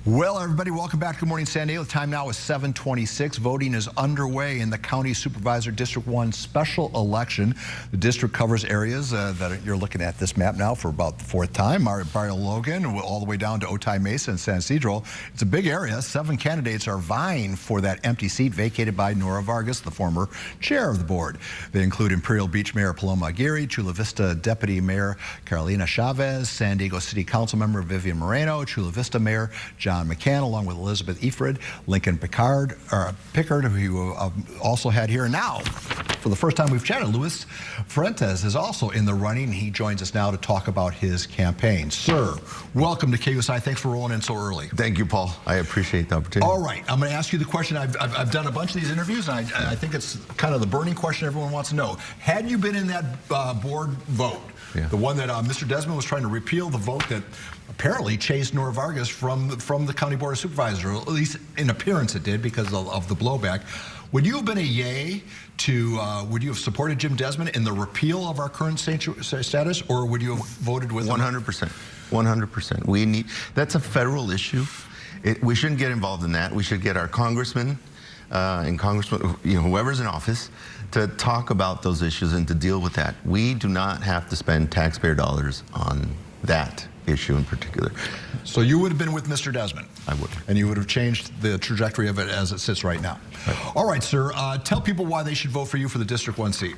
Well, everybody, welcome back to Good Morning San Diego. The time now is 7:26. Voting is underway in the County Supervisor District 1 special election. The district covers areas that you're looking at this map now for about the fourth time. Barrio Logan, all the way down to Otay Mesa and San Isidro. It's a big area. 7 candidates are vying for that empty seat vacated by Nora Vargas, the former chair of the board. They include Imperial Beach Mayor Paloma Aguirre, Chula Vista Deputy Mayor Carolina Chavez, San Diego City Council Member Vivian Moreno, Chula Vista Mayor John McCann, along with Elizabeth Efred, Lincoln Pickard, who also had here. And now, for the first time we've chatted, Luis Fuentes is also in the running. He joins us now to talk about his campaign. Sir, welcome to KUSI. Thanks for rolling in so early. Thank you, Paul. I appreciate the opportunity. All right, I'm going to ask you the question. I've done a bunch of these interviews, and I think it's kind of the burning question everyone wants to know. Had you been in that board vote, the one that Mr. Desmond was trying to repeal, the vote that apparently chased Nora Vargas from the County Board of Supervisors, or at least in appearance it did because of the blowback, would you have been a yay to, would you have supported Jim Desmond in the repeal of our current status, or would you have voted with 100%. 100%. We need, that's a federal issue. We shouldn't get involved in that. We should get our congressmen and congressmen, whoever's in office, to talk about those issues and to deal with that. We do not have to spend taxpayer dollars on that issue in particular. So you would have been with Mr. Desmond? I would. And you would have changed the trajectory of it as it sits right now. Right. All right, sir. Tell people why they should vote for you for the District 1 seat.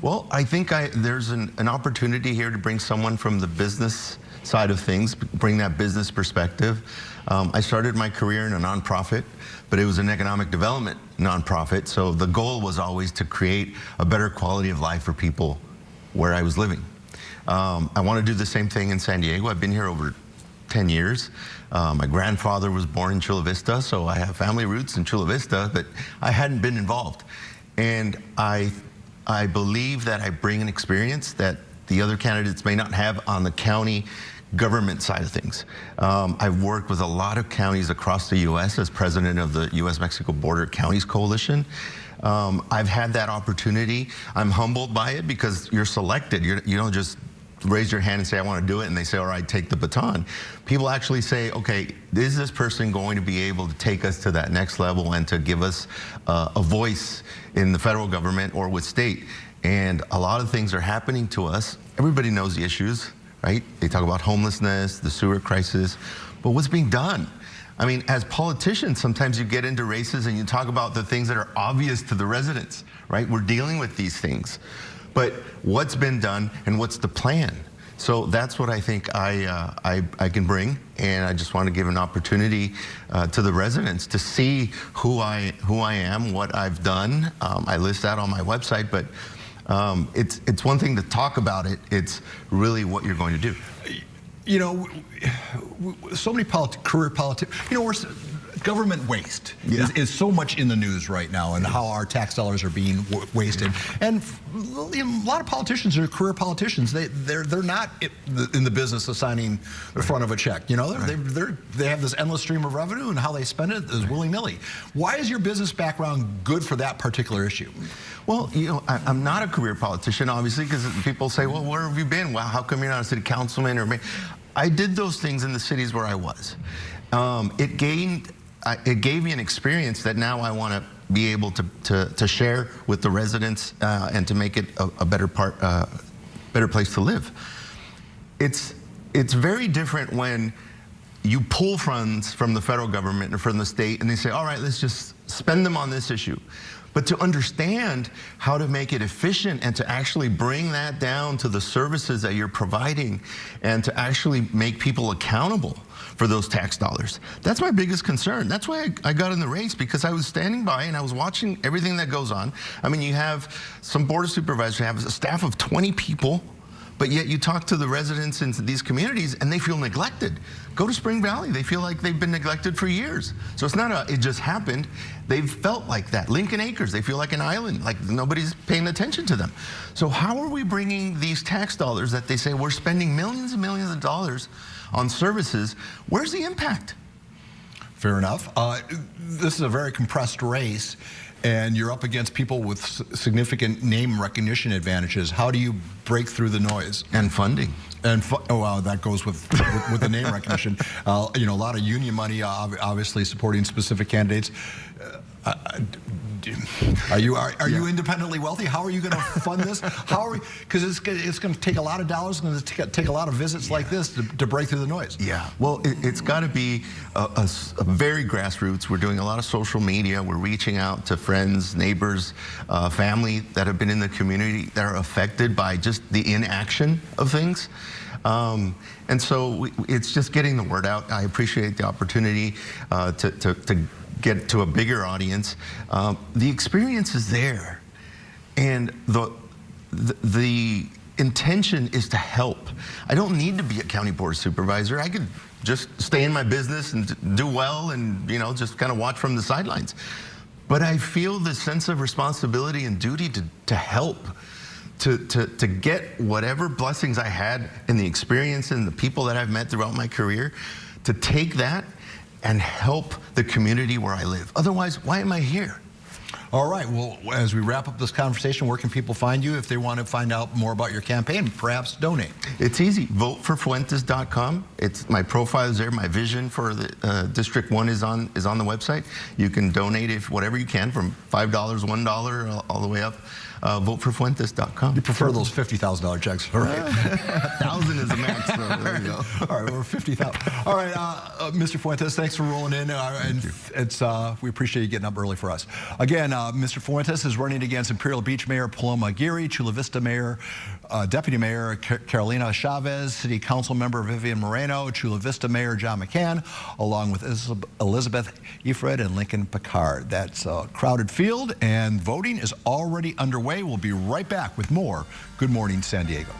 Well, I think there's an opportunity here to bring someone from the business side of things, bring that business perspective. I started my career in a nonprofit, but it was an economic development nonprofit. So the goal was always to create a better quality of life for people where I was living. I want to do the same thing in San Diego. I've been here over 10 years. My grandfather was born in Chula Vista, so I have family roots in Chula Vista, but I hadn't been involved. And I believe that I bring an experience that the other candidates may not have on the county government side of things. I've worked with a lot of counties across the U.S. as president of the U.S.-Mexico Border Counties Coalition. I've had that opportunity. I'm humbled by it because you're selected. You don't just raise your hand and say, I want to do it, and they say, all right, take the baton. People actually say, okay, is this person going to be able to take us to that next level and to give us a voice in the federal government or with state? And a lot of things are happening to us. Everybody knows the issues, right? They talk about homelessness, the sewer crisis, but what's being done? I mean, as politicians, sometimes you get into races and you talk about the things that are obvious to the residents, right? We're dealing with these things. But what's been done and what's the plan? So that's what I think I can bring, and I just want to give an opportunity to the residents to see who I am, what I've done. I list that on my website, but it's one thing to talk about it. It's really what you're going to do. You know, so many career politicians, government waste is so much in the news right now, and how our tax dollars are being wasted. And a lot of politicians are career politicians. They're not in the business of signing the front of a check. They have this endless stream of revenue, and how they spend it is willy-nilly. Why is your business background good for that particular issue? Well, I'm not a career politician, obviously, because people say, well, where have you been? Well, how come you're not a city councilman? Or I did those things in the cities where I was. It gave me an experience that now I want to be able to share with the residents and to make it a better place to live. It's very different when you pull funds from the federal government or from the state and they say, all right, let's just spend them on this issue. But to understand how to make it efficient and to actually bring that down to the services that you're providing and to actually make people accountable for those tax dollars. That's my biggest concern. That's why I got in the race, because I was standing by and I was watching everything that goes on. I mean, you have some board of supervisors who have a staff of 20 people, but yet you talk to the residents in these communities and they feel neglected. Go to Spring Valley, they feel like they've been neglected for years. So it's not it just happened. They've felt like that. Lincoln Acres, they feel like an island, like nobody's paying attention to them. So how are we bringing these tax dollars that they say we're spending millions and millions of dollars on services? Where's the impact? Fair enough. This is a very compressed race, and you're up against people with significant name recognition advantages. How do you break through the noise? And funding. And oh wow, that goes with the name recognition. You know, a lot of union money, obviously supporting specific candidates. Are you independently wealthy? How are you going to fund this? How are we? Because it's going to take a lot of dollars, and it's going to take a lot of visits like this to break through the noise. Yeah. Well, it's got to be a very grassroots. We're doing a lot of social media. We're reaching out to friends, neighbors, family that have been in the community that are affected by just the inaction of things. And so it's just getting the word out. I appreciate the opportunity to get to a bigger audience. The experience is there, and the intention is to help. I don't need to be a county board supervisor. I could just stay in my business and do well, and just kind of watch from the sidelines. But I feel the sense of responsibility and duty to help. To get whatever blessings I had in the experience and the people that I've met throughout my career, to take that and help the community where I live. Otherwise, why am I here? All right, well, as we wrap up this conversation, where can people find you if they want to find out more about your campaign, perhaps donate? It's easy, voteforfuentes.com. My profile is there, my vision for the District 1 is on the website. You can donate whatever you can, from $5, $1, all the way up. Voteforfuentes.com. You prefer those $50,000 checks, all right? 1,000 is the max, so there you go. All right, we're 50,000. All right, Mr. Fuentes, thanks for rolling in, and we appreciate you getting up early for us. Again, Mr. Fuentes is running against Imperial Beach Mayor Paloma Aguirre, Chula Vista Mayor, Deputy Mayor Carolina Chavez, City Council Member Vivian Moreno, Chula Vista Mayor John McCann, along with Elizabeth Efred and Lincoln Picard. That's a crowded field, and voting is already underway. We'll be right back with more Good Morning San Diego.